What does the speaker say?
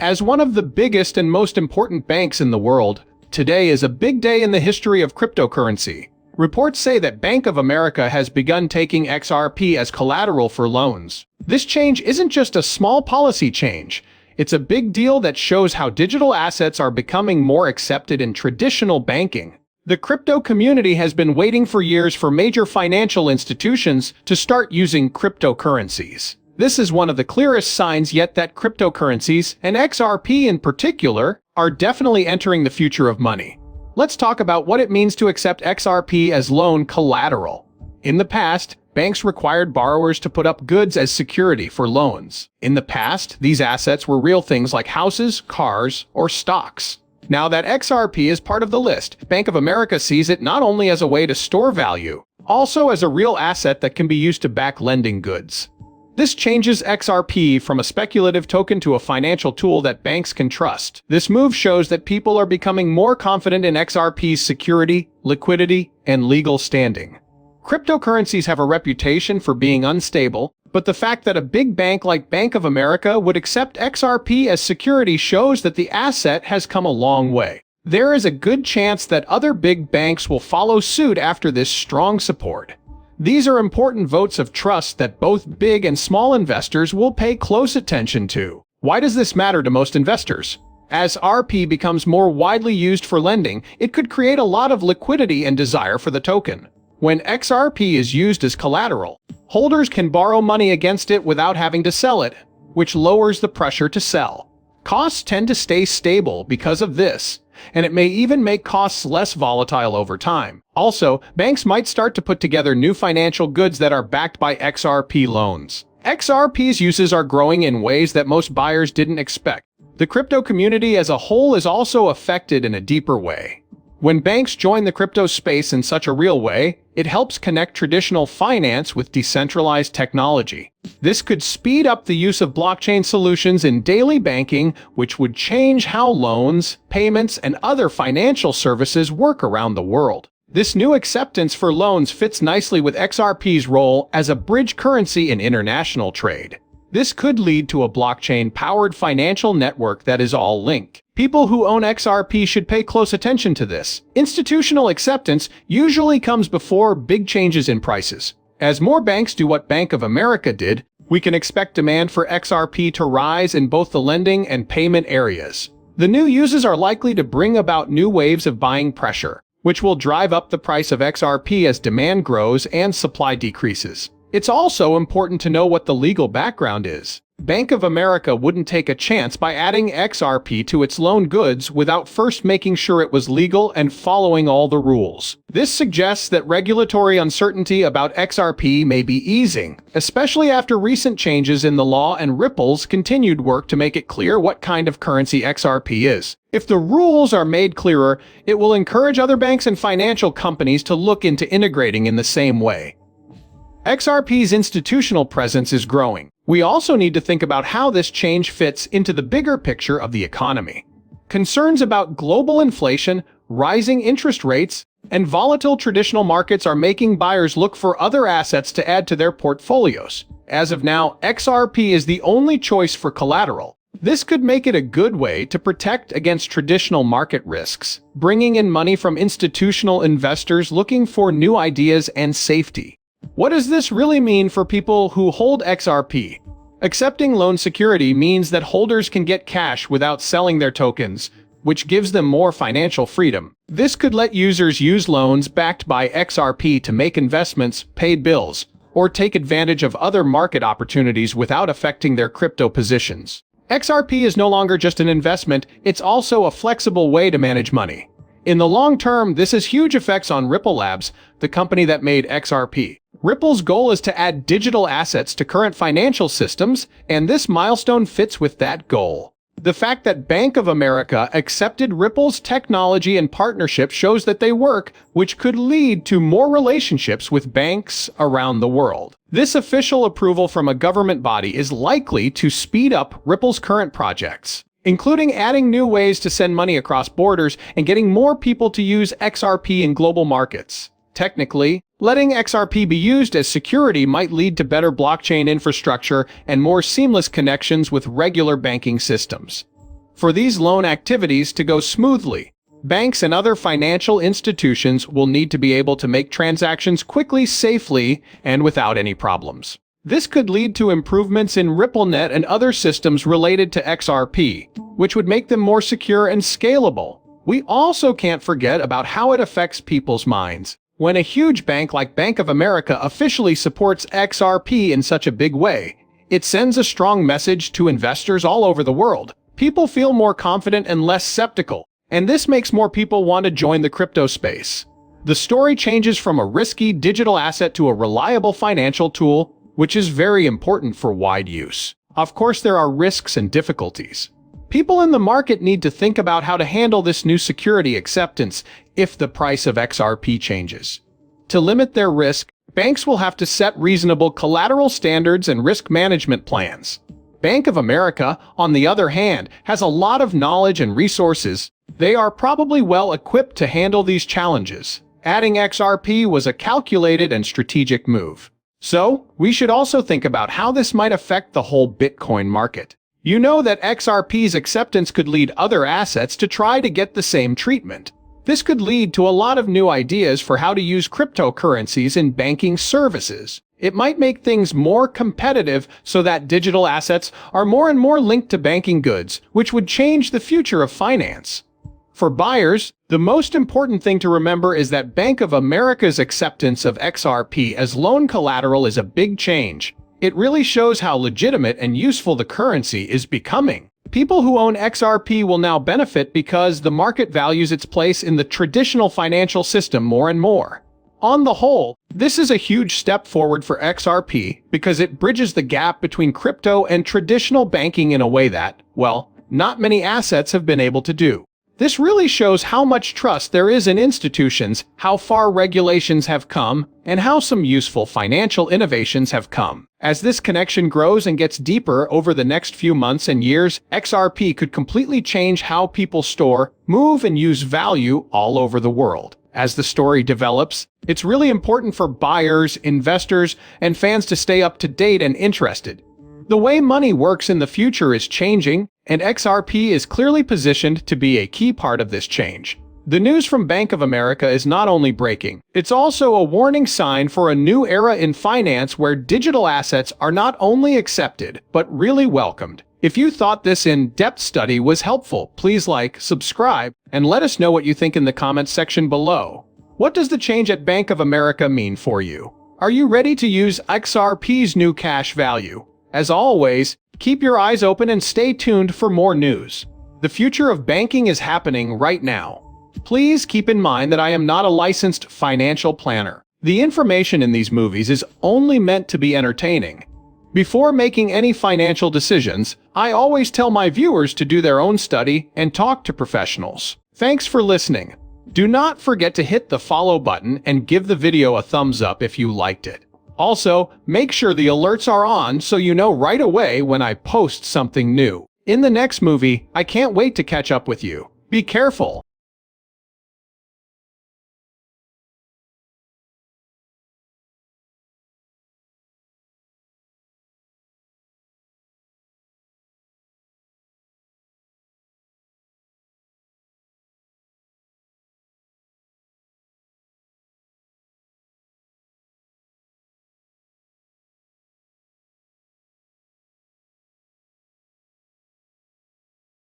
As one of the biggest and most important banks in the world, today is a big day in the history of cryptocurrency. Reports say that Bank of America has begun taking XRP as collateral for loans. This change isn't just a small policy change. It's a big deal that shows how digital assets are becoming more accepted in traditional banking. The crypto community has been waiting for years for major financial institutions to start using cryptocurrencies. This is one of the clearest signs yet that cryptocurrencies, and XRP in particular, are definitely entering the future of money. Let's talk about what it means to accept XRP as loan collateral. In the past, banks required borrowers to put up goods as security for loans. In the past, these assets were real things like houses, cars, or stocks. Now that XRP is part of the list, Bank of America sees it not only as a way to store value, also as a real asset that can be used to back lending goods. This changes XRP from a speculative token to a financial tool that banks can trust. This move shows that people are becoming more confident in XRP's security, liquidity, and legal standing. Cryptocurrencies have a reputation for being unstable, but the fact that a big bank like Bank of America would accept XRP as security shows that the asset has come a long way. There is a good chance that other big banks will follow suit after this strong support. These are important votes of trust that both big and small investors will pay close attention to. Why does this matter to most investors? As RP becomes more widely used for lending, it could create a lot of liquidity and desire for the token. When XRP is used as collateral, holders can borrow money against it without having to sell it, which lowers the pressure to sell. Costs tend to stay stable because of this, and it may even make costs less volatile over time. Also, banks might start to put together new financial goods that are backed by XRP loans. XRP's uses are growing in ways that most buyers didn't expect. The crypto community as a whole is also affected in a deeper way. When banks join the crypto space in such a real way, it helps connect traditional finance with decentralized technology. This could speed up the use of blockchain solutions in daily banking, which would change how loans, payments, and other financial services work around the world. This new acceptance for loans fits nicely with XRP's role as a bridge currency in international trade. This could lead to a blockchain-powered financial network that is all linked. People who own XRP should pay close attention to this. Institutional acceptance usually comes before big changes in prices. As more banks do what Bank of America did, we can expect demand for XRP to rise in both the lending and payment areas. The new uses are likely to bring about new waves of buying pressure, which will drive up the price of XRP as demand grows and supply decreases. It's also important to know what the legal background is. Bank of America wouldn't take a chance by adding XRP to its loan goods without first making sure it was legal and following all the rules. This suggests that regulatory uncertainty about XRP may be easing, especially after recent changes in the law and Ripple's continued work to make it clear what kind of currency XRP is. If the rules are made clearer, it will encourage other banks and financial companies to look into integrating in the same way. XRP's institutional presence is growing. We also need to think about how this change fits into the bigger picture of the economy. Concerns about global inflation, rising interest rates, and volatile traditional markets are making buyers look for other assets to add to their portfolios. As of now, XRP is the only choice for collateral. This could make it a good way to protect against traditional market risks, bringing in money from institutional investors looking for new ideas and safety. What does this really mean for people who hold XRP? Accepting loan security means that holders can get cash without selling their tokens, which gives them more financial freedom. This could let users use loans backed by XRP to make investments, pay bills, or take advantage of other market opportunities without affecting their crypto positions. XRP is no longer just an investment, it's also a flexible way to manage money. In the long term, this has huge effects on Ripple Labs, the company that made XRP. Ripple's goal is to add digital assets to current financial systems, and this milestone fits with that goal. The fact that Bank of America accepted Ripple's technology and partnership shows that they work, which could lead to more relationships with banks around the world. This official approval from a government body is likely to speed up Ripple's current projects, including adding new ways to send money across borders and getting more people to use XRP in global markets. Technically, letting XRP be used as security might lead to better blockchain infrastructure and more seamless connections with regular banking systems. For these loan activities to go smoothly, banks and other financial institutions will need to be able to make transactions quickly, safely, and without any problems. This could lead to improvements in RippleNet and other systems related to XRP, which would make them more secure and scalable. We also can't forget about how it affects people's minds. When a huge bank like Bank of America officially supports XRP in such a big way, it sends a strong message to investors all over the world. People feel more confident and less skeptical, and this makes more people want to join the crypto space. The story changes from a risky digital asset to a reliable financial tool, which is very important for wide use. Of course, there are risks and difficulties. People in the market need to think about how to handle this new security acceptance if the price of XRP changes. To limit their risk, banks will have to set reasonable collateral standards and risk management plans. Bank of America, on the other hand, has a lot of knowledge and resources. They are probably well equipped to handle these challenges. Adding XRP was a calculated and strategic move. So, we should also think about how this might affect the whole Bitcoin market. You know that XRP's acceptance could lead other assets to try to get the same treatment. This could lead to a lot of new ideas for how to use cryptocurrencies in banking services. It might make things more competitive so that digital assets are more and more linked to banking goods, which would change the future of finance. For buyers, the most important thing to remember is that Bank of America's acceptance of XRP as loan collateral is a big change. It really shows how legitimate and useful the currency is becoming. People who own XRP will now benefit because the market values its place in the traditional financial system more and more. On the whole, this is a huge step forward for XRP because it bridges the gap between crypto and traditional banking in a way that, well, not many assets have been able to do. This really shows how much trust there is in institutions, how far regulations have come, and how some useful financial innovations have come. As this connection grows and gets deeper over the next few months and years, XRP could completely change how people store, move, and use value all over the world. As the story develops, it's really important for buyers, investors, and fans to stay up to date and interested. The way money works in the future is changing, and XRP is clearly positioned to be a key part of this change. The news from Bank of America is not only breaking, it's also a warning sign for a new era in finance where digital assets are not only accepted, but really welcomed. If you thought this in-depth study was helpful, please like, subscribe, and let us know what you think in the comments section below. What does the change at Bank of America mean for you? Are you ready to use XRP's new cash value? As always, keep your eyes open and stay tuned for more news. The future of banking is happening right now. Please keep in mind that I am not a licensed financial planner. The information in these movies is only meant to be entertaining. Before making any financial decisions, I always tell my viewers to do their own study and talk to professionals. Thanks for listening. Do not forget to hit the follow button and give the video a thumbs up if you liked it. Also, make sure the alerts are on so you know right away when I post something new. In the next movie, I can't wait to catch up with you. Be careful.